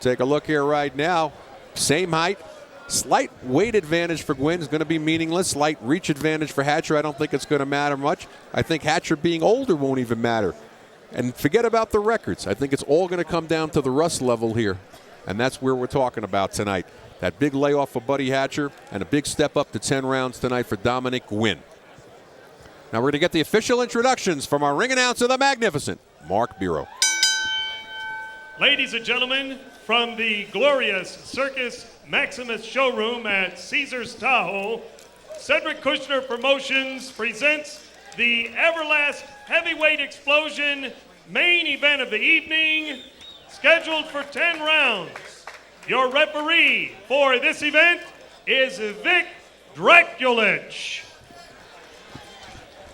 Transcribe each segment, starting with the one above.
take a look here right now. Same height. Slight weight advantage for Gwynn is going to be meaningless. Slight reach advantage for Hatcher. I don't think it's going to matter much. I think Hatcher being older won't even matter. And forget about the records. I think it's all going to come down to the rust level here. And that's where we're talking about tonight. That big layoff for Buddy Hatcher and a big step up to 10 rounds tonight for Dominick Gwynn. Now we're going to get the official introductions from our ring announcer, the magnificent Mark Biro. Ladies and gentlemen, from the glorious Circus Maximus showroom at Caesars Tahoe, Cedric Kushner Promotions presents the Everlast Heavyweight Explosion main event of the evening, scheduled for 10 rounds. Your referee for this event is Vic Draculich.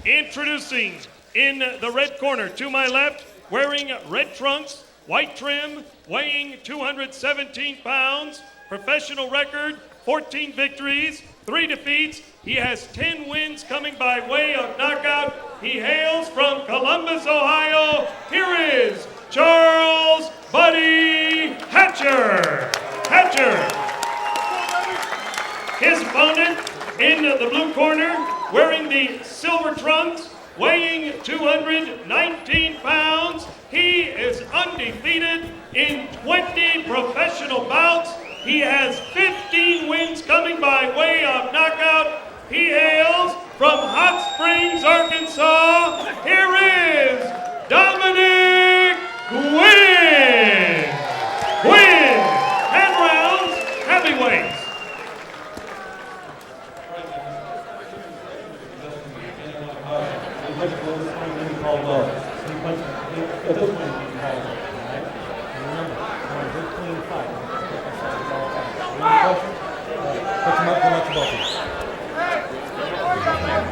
Introducing in the red corner to my left, wearing red trunks, white trim, weighing 217 pounds, professional record, 14 victories, 3 defeats. He has 10 wins coming by way of knockout. He hails from Columbus, Ohio. Here is Charles Buddy Hatcher. His opponent in the blue corner, wearing the silver trunks, weighing 219 pounds. He is undefeated in 20 professional bouts. He has 15 wins coming by way of knockout. He hails from Hot Springs, Arkansas. Here is Dominick Gwynn. 10 rounds, heavyweights.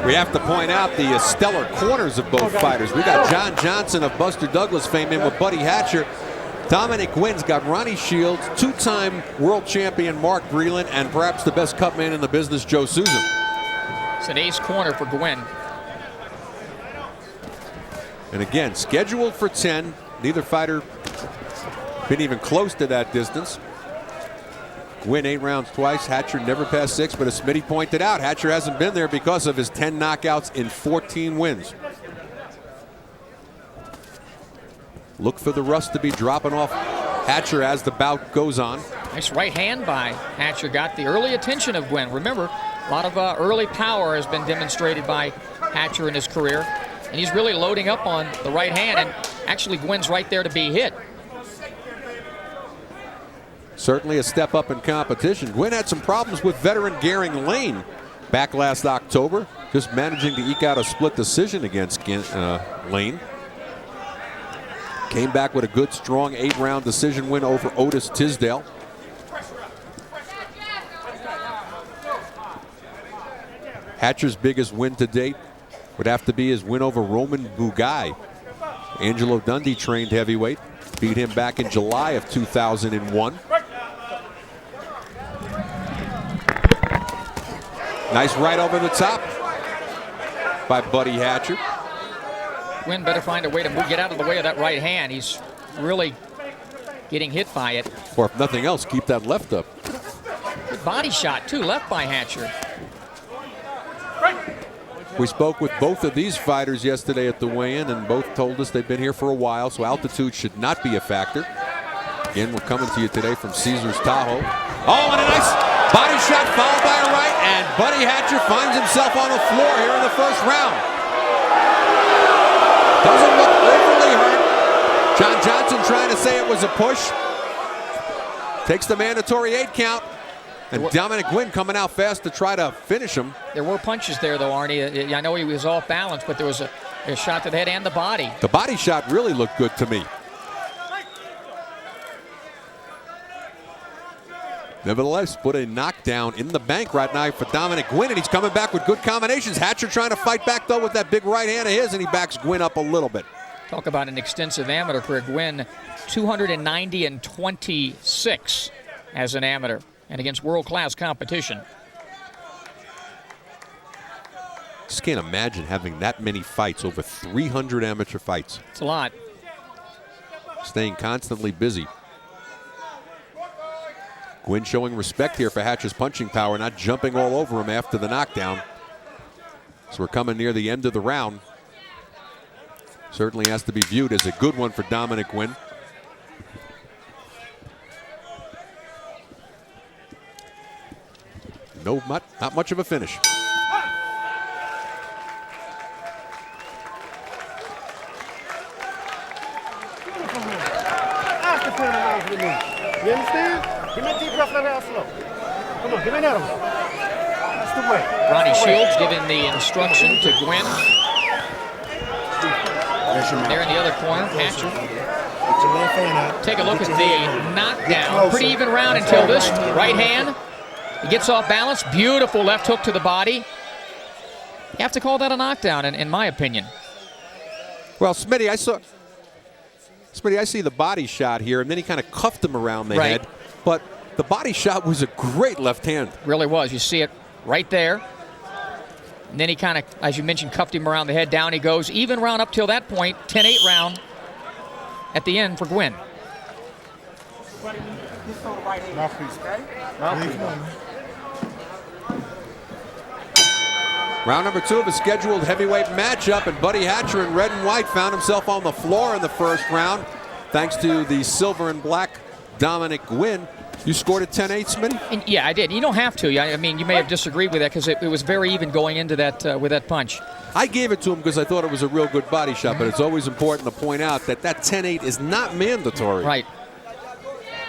We have to point out the stellar corners of both fighters. We got John Johnson of Buster Douglas fame in with Buddy Hatcher. Dominick Gwynn's got Ronnie Shields, 2-time world champion Mark Breland, and perhaps the best cut man in the business, Joe Souza. It's an ace corner for Gwynn. And again, scheduled for 10. Neither fighter been even close to that distance. Gwynn 8 rounds twice. Hatcher never passed 6, but as Smitty pointed out, Hatcher hasn't been there because of his 10 knockouts in 14 wins. Look for the rust to be dropping off Hatcher as the bout goes on. Nice right hand by Hatcher. Got the early attention of Gwynn. Remember, a lot of early power has been demonstrated by Hatcher in his career. And he's really loading up on the right hand, and actually Gwynn's right there to be hit. Certainly a step up in competition. Gwynn had some problems with veteran Gehring Lane back last October, just managing to eke out a split decision against Lane. Came back with a good, strong 8-round decision win over Otis Tisdale. Hatcher's biggest win to date would have to be his win over Roman Bugai. Angelo Dundee trained heavyweight, beat him back in July of 2001. Nice right over the top by Buddy Hatcher. Gwynn better find a way to get out of the way of that right hand. He's really getting hit by it. Or if nothing else, keep that left up. Good body shot, too, left by Hatcher. We spoke with both of these fighters yesterday at the weigh-in, and both told us they've been here for a while, so altitude should not be a factor. Again, we're coming to you today from Caesars Tahoe. Oh, and a nice body shot followed by a right, and Buddy Hatcher finds himself on the floor here in the first round. Doesn't look overly hurt. John Johnson trying to say it was a push. Takes the mandatory 8 count. And Dominick Gwynn coming out fast to try to finish him. There were punches there, though, Arnie. I know he was off balance, but there was a shot to the head and the body. The body shot really looked good to me. Nevertheless, put a knockdown in the bank right now for Dominick Gwynn, and he's coming back with good combinations. Hatcher trying to fight back, though, with that big right hand of his, and he backs Gwynn up a little bit. Talk about an extensive amateur career. Gwynn, 290 and 26 as an amateur, and against world-class competition. Just can't imagine having that many fights, over 300 amateur fights. It's a lot. Staying constantly busy. Gwynn showing respect here for Hatcher's punching power, not jumping all over him after the knockdown. So we're coming near the end of the round. Certainly has to be viewed as a good one for Dominick Gwynn. No, not much of a finish. You understand? Give me a deep breath, let it out slow. Come on, give me that one. That's the way. Ronnie Shields giving the instruction to Gwynn. There in the other corner, Hatcher. Take a look at the knockdown. Pretty even round until this right hand. He gets off balance. Beautiful left hook to the body. You have to call that a knockdown, in my opinion. Well, Smitty, I see the body shot here, and then he kind of cuffed him around the head. But the body shot was a great left hand. Really was. You see it right there. And then he kind of, as you mentioned, cuffed him around the head. Down he goes. Even round up till that point. 10-8 round at the end for Gwynn. Round number 2 of a scheduled heavyweight matchup, and Buddy Hatcher in red and white found himself on the floor in the first round thanks to the silver and black Dominick Gwynn. You scored at 10-8, Smitty? And yeah, I did. You don't have to. I mean, you may have disagreed with that because it was very even going into that with that punch. I gave it to him because I thought it was a real good body shot, but it's always important to point out that 10-8 is not mandatory. Right.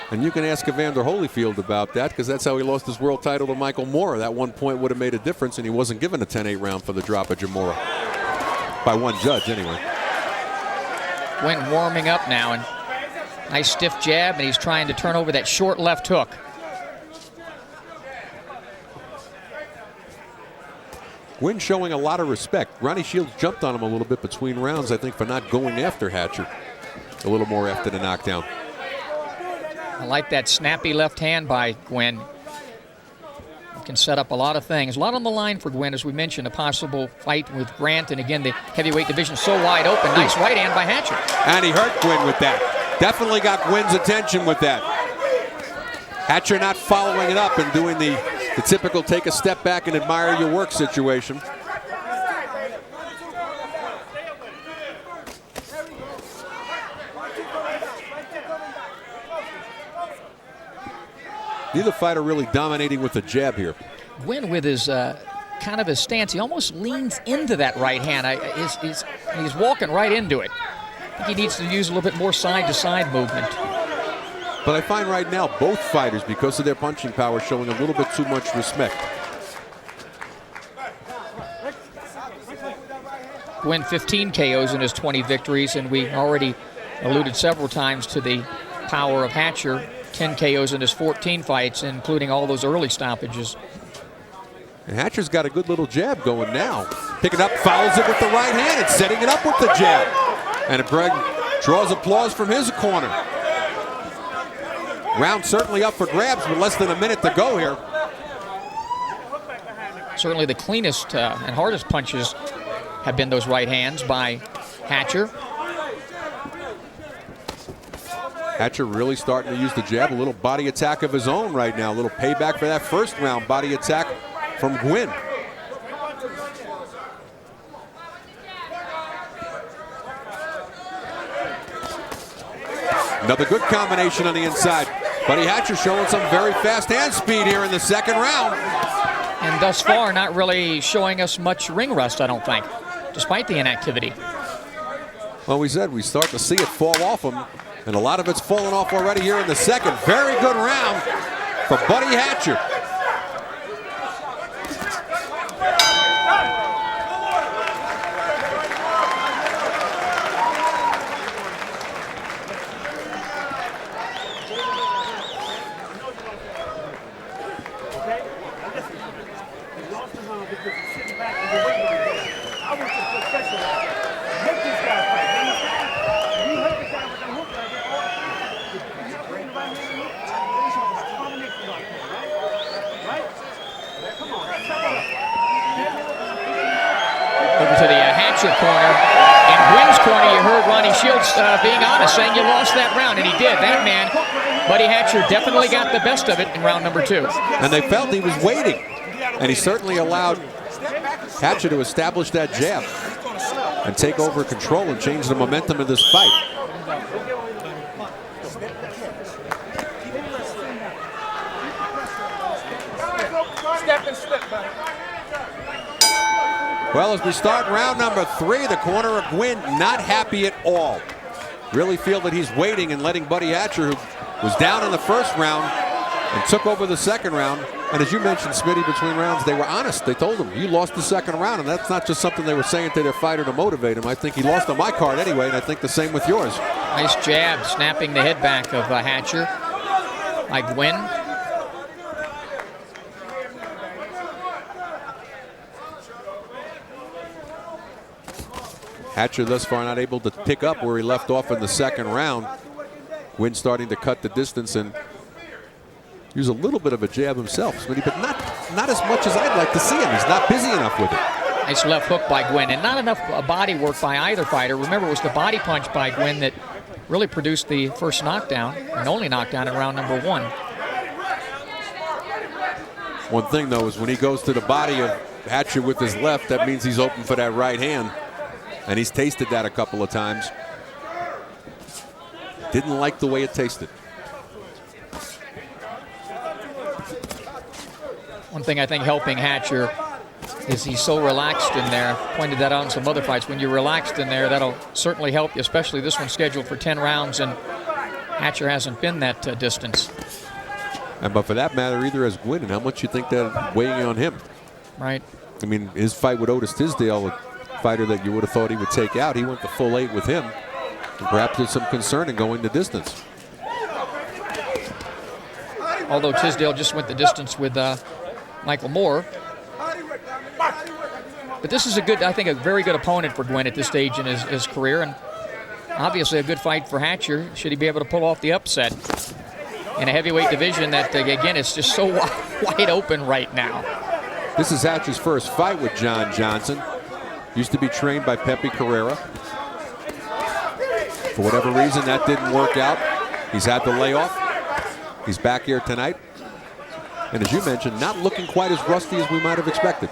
And you can ask Evander Holyfield about that because that's how he lost his world title to Michael Moorer. That 1 point would have made a difference, and he wasn't given a 10-8 round for the drop of Jamora. By one judge, anyway. Gwynn warming up now, and nice stiff jab, and he's trying to turn over that short left hook. Gwynn showing a lot of respect. Ronnie Shields jumped on him a little bit between rounds, I think, for not going after Hatcher a little more after the knockdown. I like that snappy left hand by Gwynn. Can set up a lot of things. A lot on the line for Gwynn, as we mentioned, a possible fight with Grant, and again, the heavyweight division so wide open. Nice right hand by Hatcher. And he hurt Gwynn with that. Definitely got Gwynn's attention with that. Hatcher not following it up and doing the typical take a step back and admire your work situation. Neither fighter really dominating with the jab here. Gwynn with his kind of his stance, he almost leans into that right hand. He's walking right into it. I think he needs to use a little bit more side-to-side movement. But I find right now both fighters, because of their punching power, showing a little bit too much respect. Gwynn 15 KOs in his 20 victories, and we already alluded several times to the power of Hatcher. 10 KOs in his 14 fights, including all those early stoppages. And Hatcher's got a good little jab going now. Pick it up, fouls it with the right hand, and setting it up with the jab. And Greg draws applause from his corner. Round certainly up for grabs with less than a minute to go here. Certainly the cleanest and hardest punches have been those right hands by Hatcher. Hatcher really starting to use the jab, a little body attack of his own right now. A little payback for that first round body attack from Gwynn. Another good combination on the inside. Buddy Hatcher showing some very fast hand speed here in the second round. And thus far, not really showing us much ring rust, I don't think, despite the inactivity. Well, we said we start to see it fall off him. And a lot of it's fallen off already here in the second. Very good round for Buddy Hatcher. Over to the Hatcher corner, and Gwynn's corner, you heard Ronnie Shields being honest, saying you lost that round, and he did. That man, Buddy Hatcher, definitely got the best of it in round number 2. And they felt he was waiting, and he certainly allowed Hatcher to establish that jab and take over control and change the momentum of this fight. Step and slip, buddy. Well, as we start round number 3, the corner of Gwynn not happy at all. Really feel that he's waiting and letting Buddy Hatcher, who was down in the first round and took over the second round. And as you mentioned, Smitty, between rounds, they were honest. They told him, you lost the second round, and that's not just something they were saying to their fighter to motivate him. I think he lost on my card anyway, and I think the same with yours. Nice jab, snapping the head back of Hatcher by Gwynn. Hatcher thus far not able to pick up where he left off in the second round. Gwynn starting to cut the distance and use a little bit of a jab himself, Smitty, but not as much as I'd like to see him. He's not busy enough with it. Nice left hook by Gwynn, and not enough body work by either fighter. Remember, it was the body punch by Gwynn that really produced the first knockdown, and only knockdown in round number 1. One thing, though, is when he goes to the body of Hatcher with his left, that means he's open for that right hand. And he's tasted that a couple of times. Didn't like the way it tasted. One thing I think helping Hatcher is he's so relaxed in there. I pointed that out in some other fights. When you're relaxed in there, that'll certainly help you, especially this one scheduled for 10 rounds, and Hatcher hasn't been that distance. But for that matter, either has Gwynn, and how much you think that weighing on him? Right. I mean, his fight with Otis Tisdale, a fighter that you would have thought he would take out, he went the full 8 with him. And perhaps there's some concern in going the distance. Although Tisdale just went the distance with Michael Moore. But this is I think a very good opponent for Gwynn at this stage in his career, and obviously a good fight for Hatcher should he be able to pull off the upset in a heavyweight division that, again, is just so wide open right now. This is Hatcher's first fight with John Johnson. Used to be trained by Pepe Carrera. For whatever reason, that didn't work out. He's had the layoff. He's back here tonight. And as you mentioned, not looking quite as rusty as we might have expected.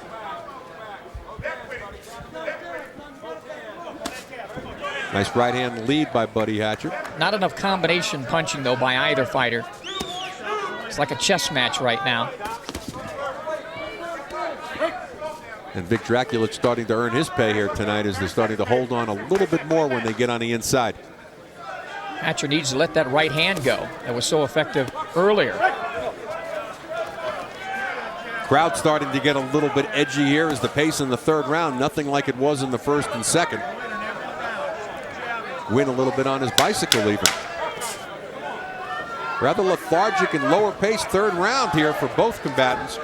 Nice right hand lead by Buddy Hatcher. Not enough combination punching, though, by either fighter. It's like a chess match right now. And Vic Draculec starting to earn his pay here tonight as they're starting to hold on a little bit more when they get on the inside. Hatcher needs to let that right hand go. That was so effective earlier. Crowd starting to get a little bit edgy here as the pace in the third round, nothing like it was in the first and second. Win a little bit on his bicycle even. Rather lethargic and lower pace third round here for both combatants.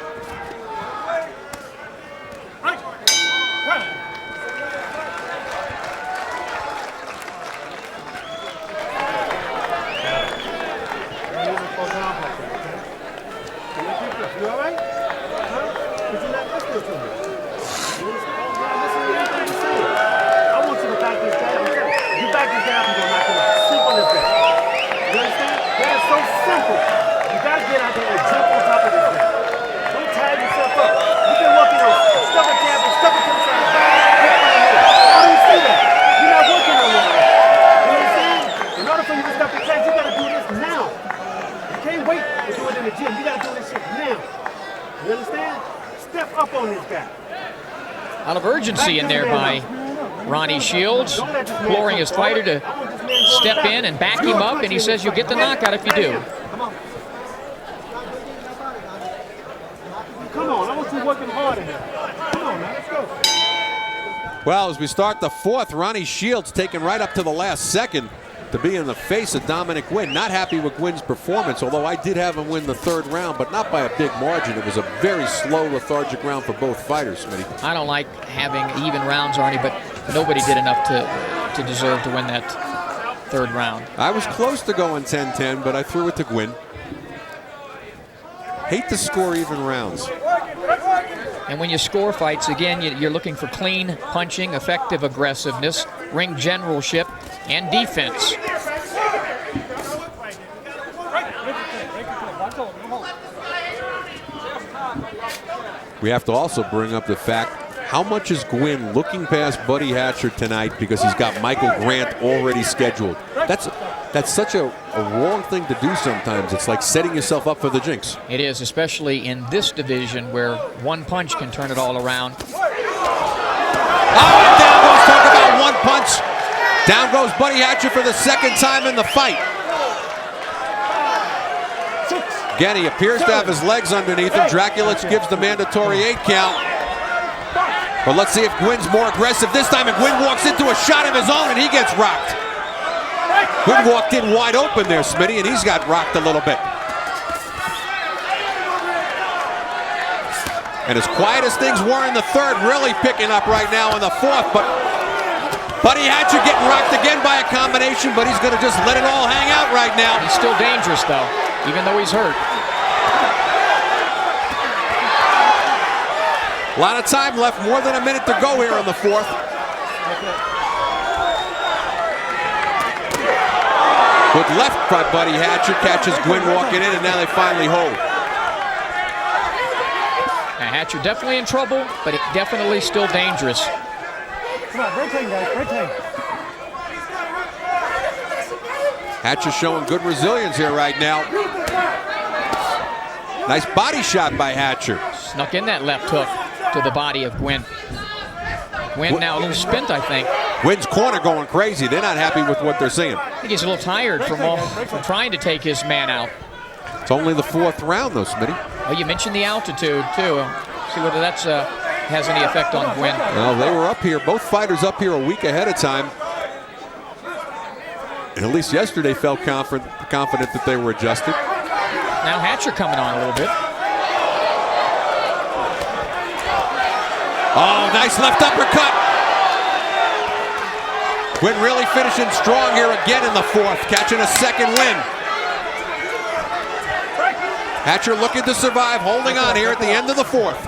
A lot of urgency in there by Ronnie Shields, imploring his fighter to step in and back him up, and he says you'll get the knockout if you do. Come on, I want you working hard in here. Come on, man, let's go. Well, as we start the fourth, Ronnie Shields taken right up to the last second to be in the face of Dominick Gwynn. Not happy with Gwynn's performance, although I did have him win the third round, but not by a big margin. It was a very slow, lethargic round for both fighters, Smitty. I don't like having even rounds, Arnie, but nobody did enough to deserve to win that third round. I was close to going 10-10, but I threw it to Gwynn. Hate to score even rounds. And when you score fights, again, you're looking for clean punching, effective aggressiveness, ring generalship, and defense. We have to also bring up the fact, how much is Gwynn looking past Buddy Hatcher tonight because he's got Michael Grant already scheduled? That's such a wrong thing to do sometimes. It's like setting yourself up for the jinx. It is, especially in this division where one punch can turn it all around. Oh, and down goes, talk about one punch. Down goes Buddy Hatcher for the second time in the fight. Again, he appears to have his legs underneath him. Dracula gives the mandatory 8 count. But let's see if Gwynn's more aggressive this time. And Gwynn walks into a shot of his own and he gets rocked. Gwynn walked in wide open there, Smitty, and he's got rocked a little bit. And as quiet as things were in the third, really picking up right now in the fourth. But Buddy Hatcher getting rocked again by a combination, but he's going to just let it all hang out right now. He's still dangerous, though, even though he's hurt. A lot of time left, more than a minute to go here in the fourth. Good left by Buddy Hatcher, catches Gwynn walking in, and now they finally hold. Now, Hatcher definitely in trouble, but definitely still dangerous. Come on, rotate, guys, rotate. Hatcher showing good resilience here right now. Nice body shot by Hatcher. Snuck in that left hook to the body of Gwynn. Gwynn now a little spent, I think. Gwynn's corner going crazy. They're not happy with what they're seeing. I think he's a little tired from trying to take his man out. It's only the fourth round, though, Smitty. Oh, you mentioned the altitude, too. See whether that's has any effect on Gwynn. Well, they were up here, both fighters up here a week ahead of time. And at least yesterday felt confident that they were adjusted. Now Hatcher coming on a little bit. Oh, nice left uppercut. Gwynn really finishing strong here again in the fourth, catching a second win. Hatcher looking to survive, holding on here at the end of the fourth.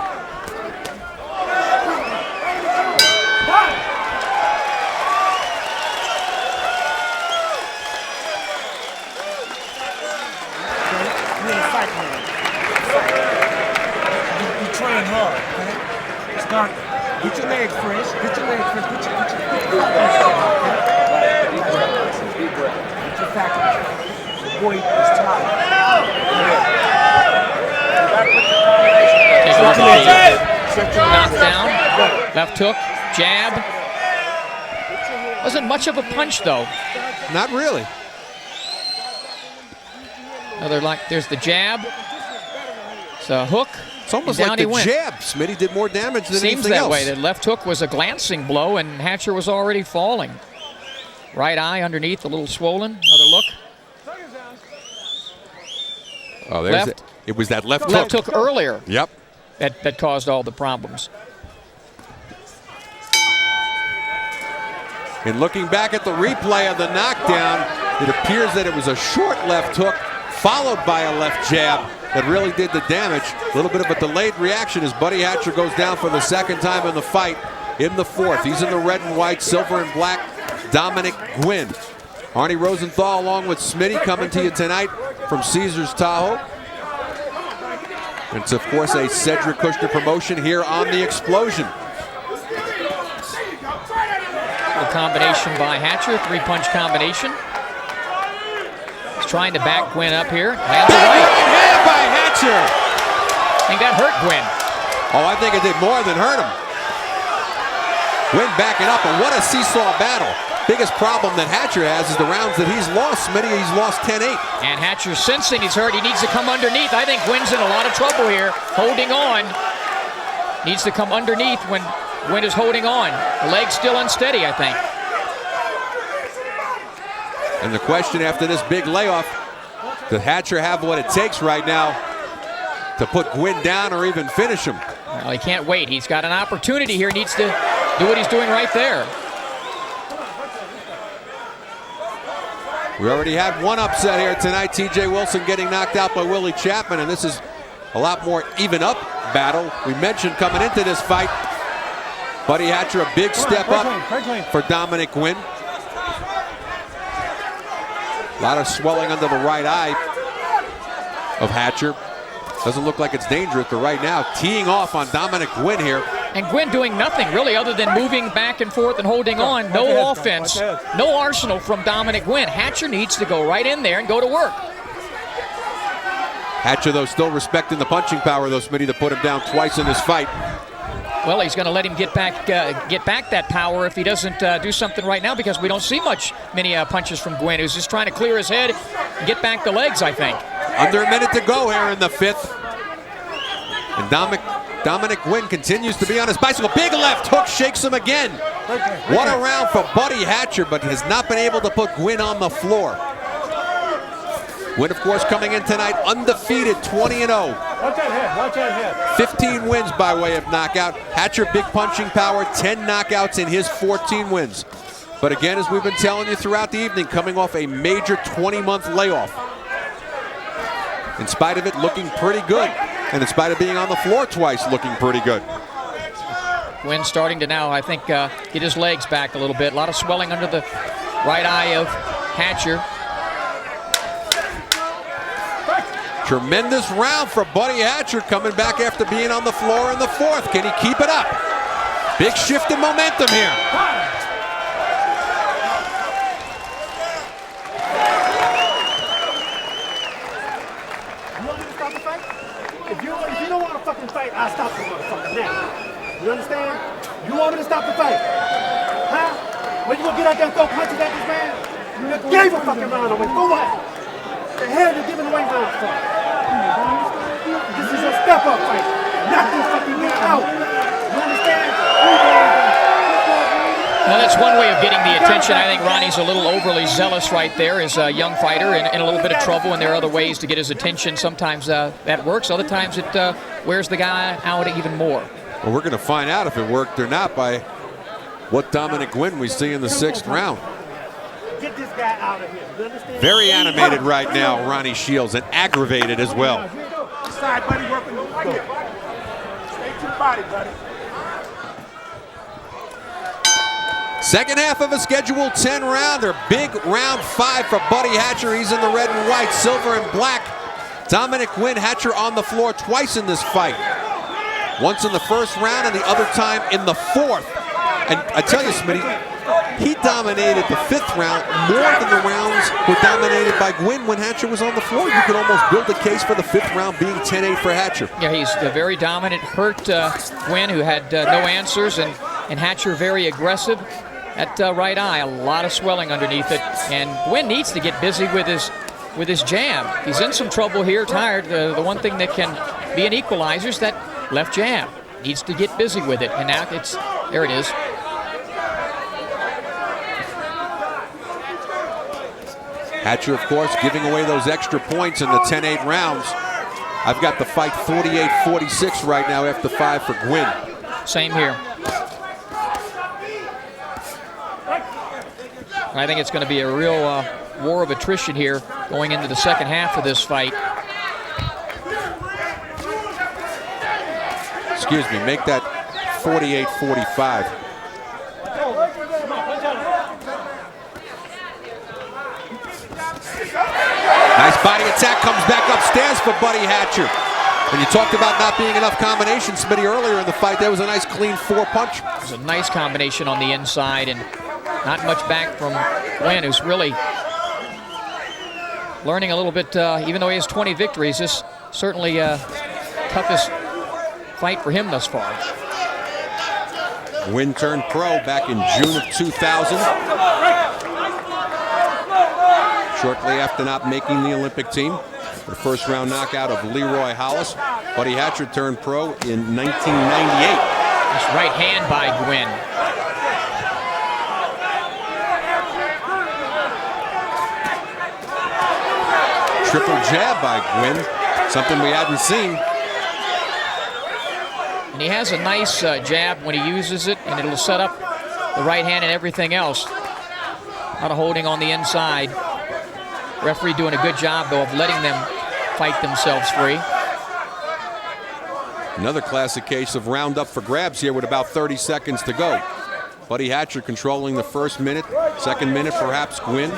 You train hard, okay? Start, get your legs fresh, get your legs fresh, get your faculty. The boy is tired. Knocked down, left hook, jab. Wasn't much of a punch, though. Not really. There's the jab. It's a hook. It's almost like the jab. Smitty did more damage than anything else. Seems that way. The left hook was a glancing blow, and Hatcher was already falling. Right eye underneath, a little swollen. Another look. Oh, there's it. It was that left hook. Left hook earlier. Yep. That caused all the problems. And looking back at the replay of the knockdown, it appears that it was a short left hook followed by a left jab that really did the damage. A little bit of a delayed reaction as Buddy Hatcher goes down for the second time in the fight in the fourth. He's in the red and white, silver and black, Dominick Gwynn. Arnie Rosenthal along with Smitty coming to you tonight from Caesars Tahoe. It's, of course, a Cedric Kushner promotion here on The Explosion. A combination by Hatcher, three-punch combination. He's trying to back Gwynn up here. Lands a right. Hand by Hatcher. I think that hurt Gwynn. Oh, I think it did more than hurt him. Gwynn backing up, and what a seesaw battle. Biggest problem that Hatcher has is the rounds that he's lost. Smitty, he's lost 10-8. And Hatcher sensing he's hurt. He needs to come underneath. I think Gwynn's in a lot of trouble here. Holding on. Needs to come underneath when Gwynn is holding on. The leg's still unsteady, I think. And the question after this big layoff, does Hatcher have what it takes right now to put Gwynn down or even finish him? Well, he can't wait. He's got an opportunity here. He needs to do what he's doing right there. We already had one upset here tonight. TJ Wilson getting knocked out by Willie Chapman, and this is a lot more even up battle. We mentioned coming into this fight, Buddy Hatcher, a big step up for Dominick Guinn. A lot of swelling under the right eye of Hatcher. Doesn't look like it's dangerous, but right now, teeing off on Dominick Guinn here. And Guinn doing nothing really other than moving back and forth and holding on. No offense, no arsenal from Dominick Guinn. Hatcher needs to go right in there and go to work. Hatcher, though, still respecting the punching power, though, Smitty, to put him down twice in this fight. Well, he's going to let him get back that power if he doesn't do something right now, because we don't see many punches from Guinn, who's just trying to clear his head and get back the legs, I think. Under a minute to go here in the fifth. And Dominick Guinn continues to be on his bicycle. Big left hook shakes him again. What a round for Buddy Hatcher, but has not been able to put Guinn on the floor. Guinn, of course, coming in tonight undefeated, 20-0. Watch that head, watch that head. 15 wins by way of knockout. Hatcher, big punching power, 10 knockouts in his 14 wins. But again, as we've been telling you throughout the evening, coming off a major 20-month layoff. In spite of it looking pretty good, and in spite of being on the floor twice, looking pretty good. Guinn starting to now, I think, get his legs back a little bit. A lot of swelling under the right eye of Hatcher. Tremendous round for Buddy Hatcher, coming back after being on the floor in the fourth. Can he keep it up? Big shift in momentum here. You want me to stop the fight? If you don't want to fucking fight, I'll stop the motherfucker now. You understand? You want me to stop the fight? Huh? When you gonna get out there and throw punches at this man? You never gave a fucking round away. For what? The hell you giving away rounds for? This is a step-up fight. Knock this fucking man out. You understand? Now that's one way of getting the attention. I think Ronnie's a little overly zealous right there as a young fighter in a little bit of trouble, and there are other ways to get his attention. Sometimes that works. Other times it wears the guy out even more. Well, we're going to find out if it worked or not by what Dominick Guinn we see in the sixth round. Get this guy out of here. You understand? Very animated right now, Ronnie Shields, and aggravated as well. Side buddy working right here. Stay to the body, buddy. Second half of a scheduled 10-rounder. Big round 5 for Buddy Hatcher. He's in the red and white, silver and black. Dominick Guinn, Hatcher on the floor twice in this fight. Once in the first round and the other time in the fourth. And I tell you, Smitty, he dominated the fifth round more than the rounds were dominated by Guinn when Hatcher was on the floor. You could almost build a case for the fifth round being 10-8 for Hatcher. Yeah, he's very dominant. Hurt Guinn, who had no answers, and Hatcher very aggressive. That right eye, a lot of swelling underneath it. And Guinn needs to get busy with his jab. He's in some trouble here, tired. The one thing that can be an equalizer is that left jab. Needs to get busy with it. And now there it is. Hatcher, of course, giving away those extra points in the 10-8 rounds. I've got the fight 48-46 right now after 5 for Guinn. Same here. I think it's going to be a real war of attrition here going into the second half of this fight. Excuse me, make that 48-45. Nice body attack, comes back upstairs for Buddy Hatcher. And you talked about not being enough combination, Smitty, earlier in the fight. That was a nice clean 4-punch. It was a nice combination on the inside, and not much back from Guinn, who's really learning a little bit. Even though he has 20 victories, this certainly toughest fight for him thus far. Guinn turned pro back in June of 2000. Shortly after not making the Olympic team, the first round knockout of Leroy Hollis. Buddy Hatcher turned pro in 1998. Nice right hand by Guinn. Triple jab by Guinn, something we hadn't seen. And he has a nice jab when he uses it, and it'll set up the right hand and everything else. A lot of holding on the inside. Referee doing a good job, though, of letting them fight themselves free. Another classic case of round up for grabs here with about 30 seconds to go. Buddy Hatcher controlling the first minute, second minute perhaps Gwynn.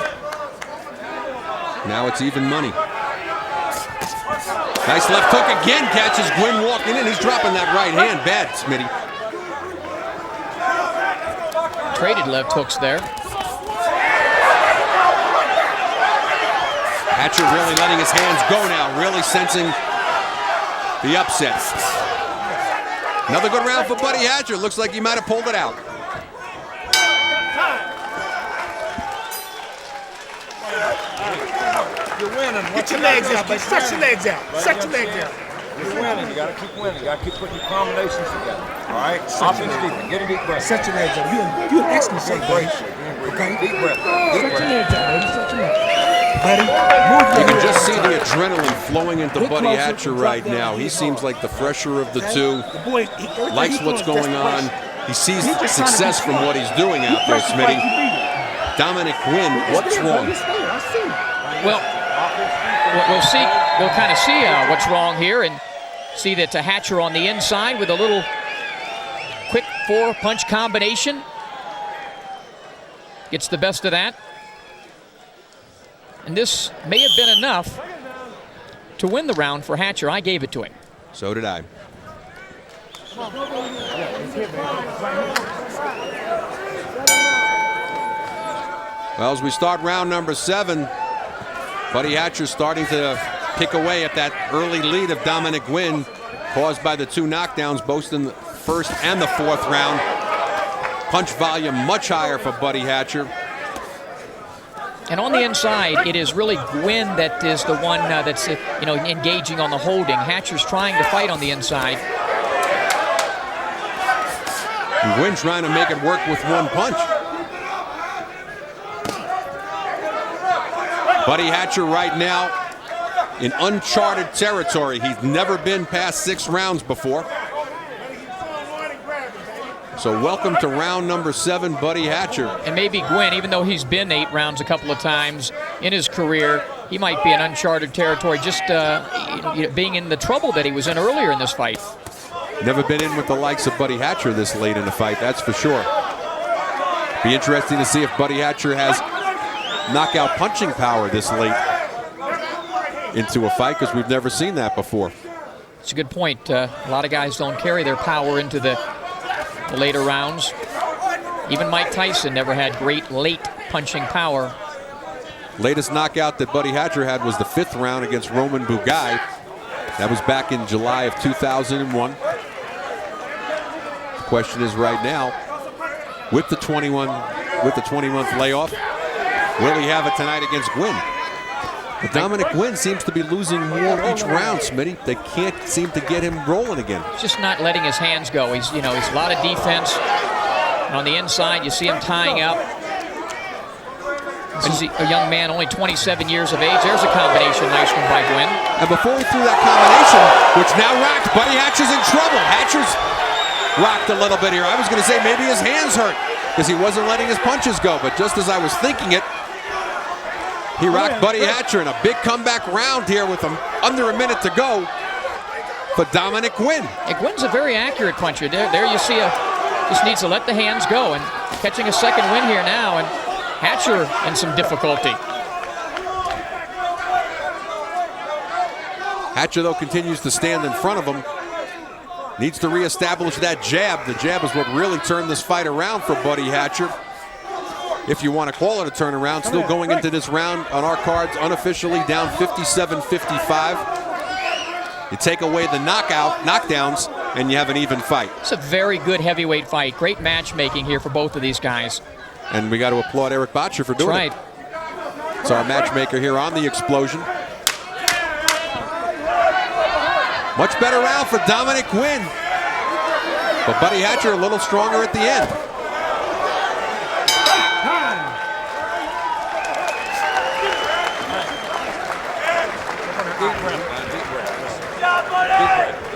Now it's even money. Nice left hook again, catches Gwynn walking in. He's dropping that right hand. Bad, Smitty. Traded left hooks there. Hatcher really letting his hands go now, really sensing the upset. Another good round for Buddy Hatcher. Looks like he might have pulled it out. You're winning. Get your legs out, baby. Stretch your legs out. Stretch your legs out. You're winning. You gotta keep winning. You gotta keep putting your combinations together. All right? Offense, defense. Get a deep breath. Stretch your legs out. You're an excellent shape, Great buddy. shit. Okay? Deep breath. Deep Stretch your breath. legs out, baby. Stretch your legs out. Buddy, move You your can legs. just see the adrenaline flowing into Get Buddy closer, Hatcher drop right down, now. He get seems low. like the fresher of the two. The boy, everything Likes he what's doing is going on. desperation. He sees He just trying to success be from strong. what he's doing out there, Pressure fight, Smitty. you beat him. Dominick Gwynn, what's wrong? I see it. Well, we'll see. We'll kind of see what's wrong here and see that Hatcher on the inside with a little quick four-punch combination. Gets the best of that. And this may have been enough to win the round for Hatcher. I gave it to him. So did I. Well, as we start round number 7, Buddy Hatcher starting to pick away at that early lead of Dominick Gwynn, caused by the 2 knockdowns, both in the first and the fourth round. Punch volume much higher for Buddy Hatcher. And on the inside, it is really Gwynn that is the one that's engaging on the holding. Hatcher's trying to fight on the inside. And Gwynn trying to make it work with one punch. Buddy Hatcher right now in uncharted territory. He's never been past 6 rounds before. So welcome to round number 7, Buddy Hatcher. And maybe Gwynn, even though he's been 8 rounds a couple of times in his career, he might be in uncharted territory, just being in the trouble that he was in earlier in this fight. Never been in with the likes of Buddy Hatcher this late in the fight, that's for sure. Be interesting to see if Buddy Hatcher has knockout punching power this late into a fight, because we've never seen that before. It's a good point. A lot of guys don't carry their power into the later rounds. Even Mike Tyson never had great late punching power. Latest knockout that Buddy Hatcher had was the 5th round against Roman Bugai. That was back in July of 2001. The question is right now, with the 20-month layoff, will he have it tonight against Gwynn? But Dominick Gwynn seems to be losing more each round, Smitty. They can't seem to get him rolling again. He's just not letting his hands go. He's a lot of defense. And on the inside, you see him tying up. This is a young man, only 27 years of age. There's a combination, nice one by Gwynn. And before he threw that combination, which now rocked, Buddy Hatcher's in trouble. Hatcher's rocked a little bit here. I was going to say maybe his hands hurt because he wasn't letting his punches go. But just as I was thinking it, he rocked Buddy Hatcher in a big comeback round here with under a minute to go for Dominick Gwynn. And Gwynn's a very accurate puncher. There you see just needs to let the hands go, and catching a second win here now, and Hatcher in some difficulty. Hatcher, though, continues to stand in front of him. Needs to reestablish that jab. The jab is what really turned this fight around for Buddy Hatcher. If you want to call it a turnaround, still going into this round on our cards unofficially down 57-55. You take away the knockdowns, and you have an even fight. It's a very good heavyweight fight. Great matchmaking here for both of these guys. And we got to applaud Eric Botcher for doing it. It's our matchmaker here on the Explosion. Much better round for Dominick Gwynn. But Buddy Hatcher a little stronger at the end. Deep breath.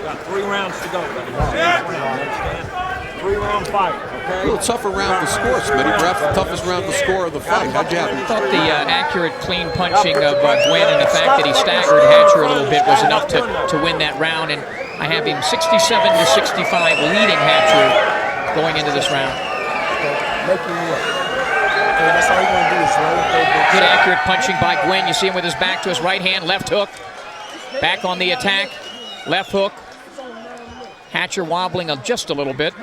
Got 3 rounds to go. 3-round fight, okay? A little tougher round to score, Smitty. Perhaps the toughest round to score of the fight. How'd you have it? I thought the accurate, clean punching of Gwynn and the fact that he staggered Hatcher a little bit was enough to win that round. And I have him 67-65 leading Hatcher going into this round. Make him work. Okay, that's all you're going to do is slow it. Good accurate punching by Gwynn. You see him with his back to his right hand, left hook. Back on the attack, left hook. Hatcher wobbling just a little bit.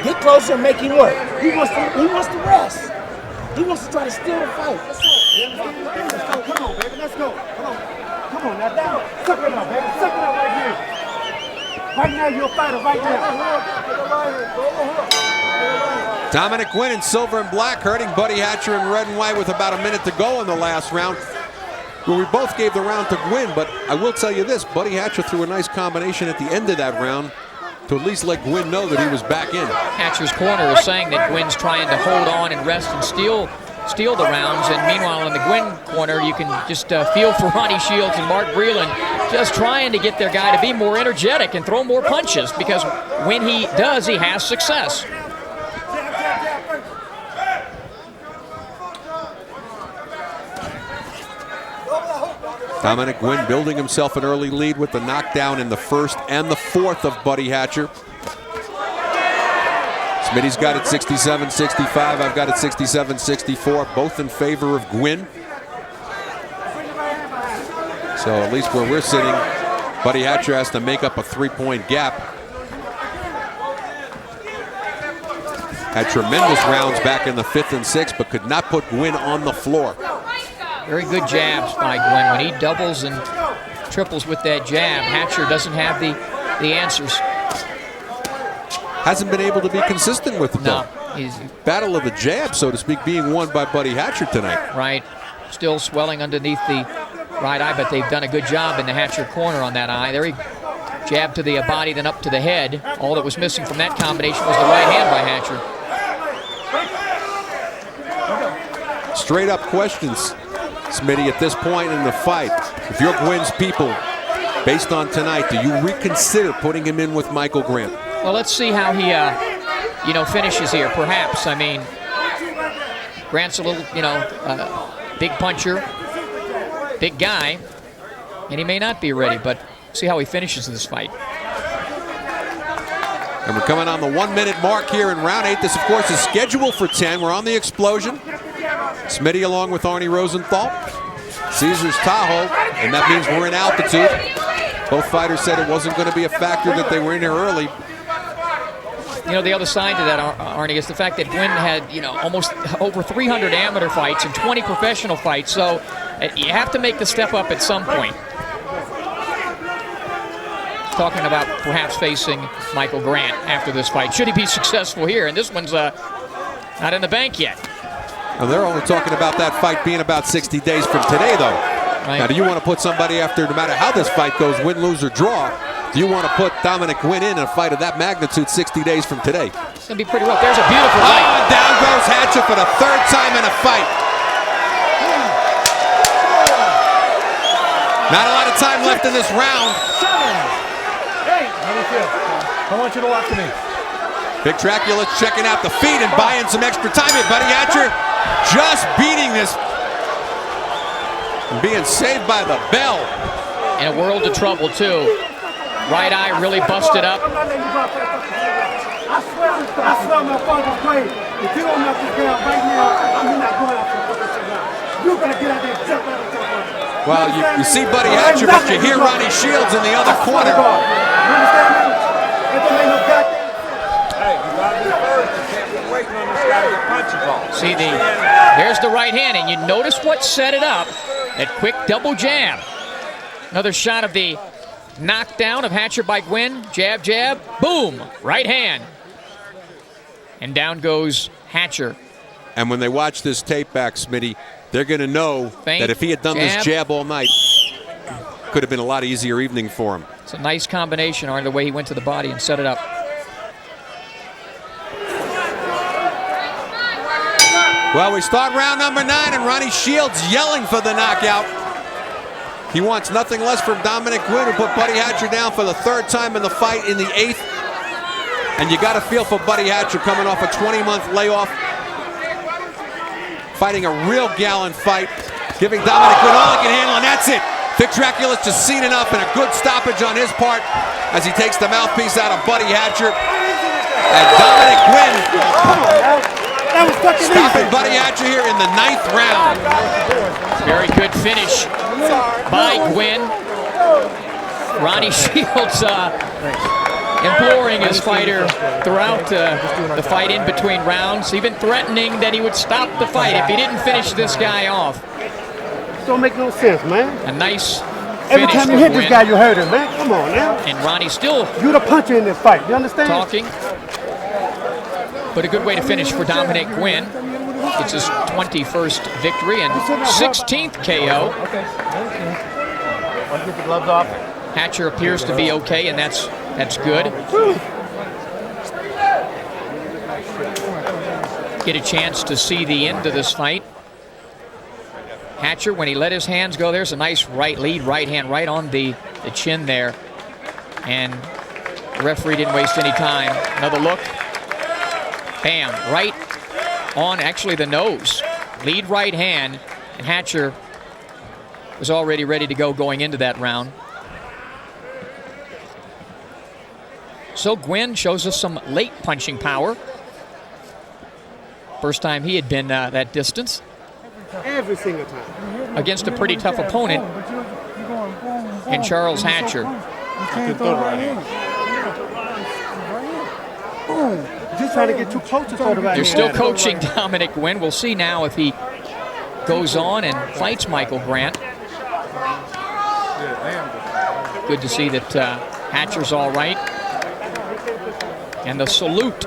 Get closer and make him work. He wants to rest. He wants to try to steal the fight. Let's go. Come on, baby. Let's go. Come on now. Down. Suck it up, baby. Suck it up right here. Right now, you're a fighter right now. Dominick Gwynn in silver and black, hurting Buddy Hatcher in red and white with about a minute to go in the last round. Well, we both gave the round to Gwynn, but I will tell you this, Buddy Hatcher threw a nice combination at the end of that round to at least let Gwynn know that he was back in. Hatcher's corner is saying that Gwynn's trying to hold on and rest and steal the rounds, and meanwhile in the Gwynn corner you can just feel for Ronnie Shields and Mark Breland just trying to get their guy to be more energetic and throw more punches, because when he does, he has success. Dominick Gwynn building himself an early lead with the knockdown in the first and the fourth of Buddy Hatcher. Smitty's got it 67-65. I've got it 67-64, both in favor of Gwynn. So at least where we're sitting, Buddy Hatcher has to make up a 3-point gap. Had tremendous rounds back in the 5th and 6th, but could not put Gwynn on the floor. Very good jabs by Gwynn. When he doubles and triples with that jab, Hatcher doesn't have the answers. Hasn't been able to be consistent with them. No. Battle of the jab, so to speak, being won by Buddy Hatcher tonight. Right. Still swelling underneath the right eye, but they've done a good job in the Hatcher corner on that eye. There he jabbed to the body, then up to the head. All that was missing from that combination was the right hand by Hatcher. Straight up questions, Smitty, at this point in the fight. If you're Gwynn's people, based on tonight, do you reconsider putting him in with Michael Grant? Well, let's see how he, finishes here. Perhaps. I mean, Grant's a little, big puncher, big guy, and he may not be ready. But see how he finishes this fight. And we're coming on the 1-minute mark here in round 8. This, of course, is scheduled for 10. We're on the explosion. Smitty along with Arnie Rosenthal. Caesars Tahoe, and that means we're in altitude. Both fighters said it wasn't going to be a factor that they were in here early. You know, the other side to that, Arnie, is the fact that Gwynn had, almost over 300 amateur fights and 20 professional fights. So you have to make the step up at some point. Talking about perhaps facing Michael Grant after this fight. Should he be successful here? And this one's not in the bank yet. And they're only talking about that fight being about 60 days from today, though. Right. Now, do you want to put somebody after, no matter how this fight goes, win, lose, or draw, do you want to put Dominick Gwynn in a fight of that magnitude 60 days from today? It's going to be pretty rough. There's a beautiful right. Oh, and down goes Hatcher for the 3rd time in a fight. Not a lot of time left in this round. Hey, how do you feel? I want you to walk to me. Big Dracula's checking out the feet and buying some extra time here. Buddy Hatcher just beating this and being saved by the bell. In a world of trouble, too. Right eye really busted up. I swear my father's grave. If you don't knock this guy out right now, I'm not going out for this shit now. You're going to get out there and jump out of the Well, you see Buddy Hatcher, but you hear Ronnie Shields in the other corner. You understand me? It don't make no goddamn. Hey, you got to be first. You can't be waiting on this guy to get punches off. See, there's the right hand, and you notice what set it up. That quick double jab. Another shot of the knockdown of Hatcher by Gwynn. Jab, jab, boom, right hand. And down goes Hatcher. And when they watch this tape back, Smitty, they're going to know that if he had done this jab all night, could have been a lot easier evening for him. It's a nice combination, Arnie, the way he went to the body and set it up. Well, we start round number 9, and Ronnie Shields yelling for the knockout. He wants nothing less from Dominick Gwynn, who put Buddy Hatcher down for the 3rd time in the fight in the 8th. And you got to feel for Buddy Hatcher coming off a 20-month layoff, fighting a real gallant fight, giving Dominick Gwynn all he can handle, and that's it. Vic Dracula's just seen enough, and a good stoppage on his part as he takes the mouthpiece out of Buddy Hatcher. And Dominick Gwynn That was fucking stopping easy. Buddy Hatcher here in the 9th round. Very good finish by Gwynn. Ronnie Shields imploring his fighter throughout the fight in between rounds, even threatening that he would stop the fight if he didn't finish this guy off. Don't make no sense, man. A nice Every finish time for you hit Gwynn. this guy, you hurt him, man. Come on now. And Ronnie still You the puncher in this fight. You understand? talking. But a good way to finish for Dominick Gwynn. It's his 21st victory and 16th KO. Want to get the gloves off? Hatcher appears to be okay, and that's good. Get a chance to see the end of this fight. Hatcher, when he let his hands go, there's a nice right hand right on the chin there. And the referee didn't waste any time. Another look. Bam, right on actually the nose. Lead right hand, and Hatcher was already ready to go going into that round. So Gwynn shows us some late punching power. First time he had been that distance Every single time. against a pretty tough opponent in Charles Hatcher. Just trying to get too close to throw the right They're hand. still coaching Dominick Gwynn. We'll see now if he goes on and fights Michael Grant. Good to see that Hatcher's all right. And the salute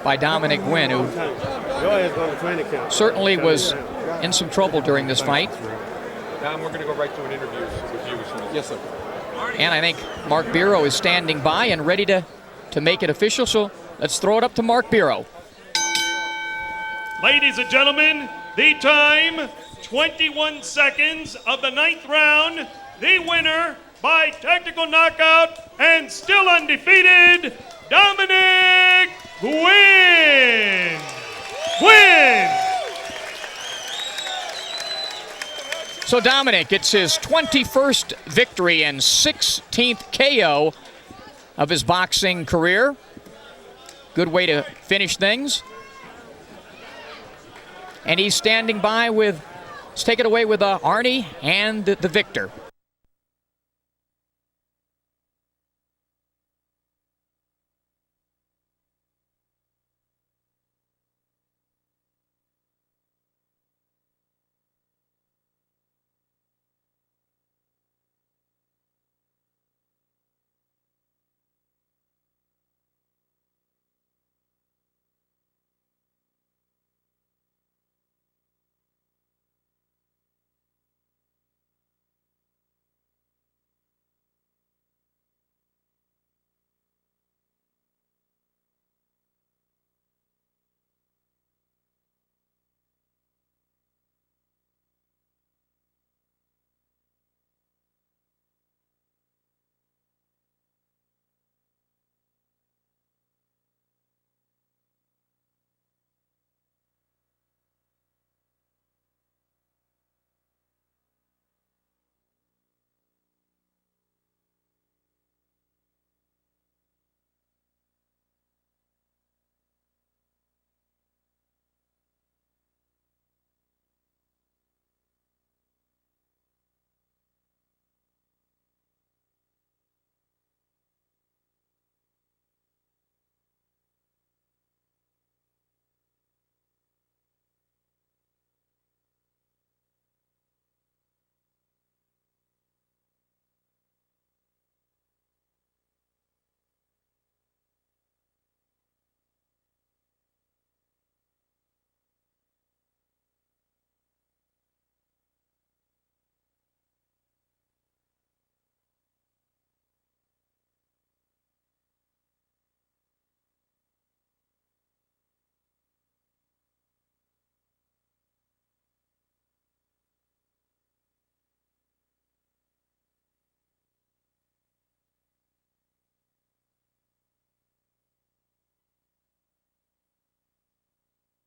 by Dominick Gwynn, who Your ass going to training camp. certainly was in some trouble during this fight. Dom, we're going to go right to an interview with you. Yes, sir. And I think Mark Biro is standing by and ready to make it official. So let's throw it up to Mark Biro. Ladies and gentlemen, the time, 21 seconds of the 9th round. The winner by technical knockout and still undefeated, Dominick Gwynn. So Dominick, it's his 21st victory and 16th KO of his boxing career. Good way to finish things. And he's standing by with, let's take it away with Arnie and the victor.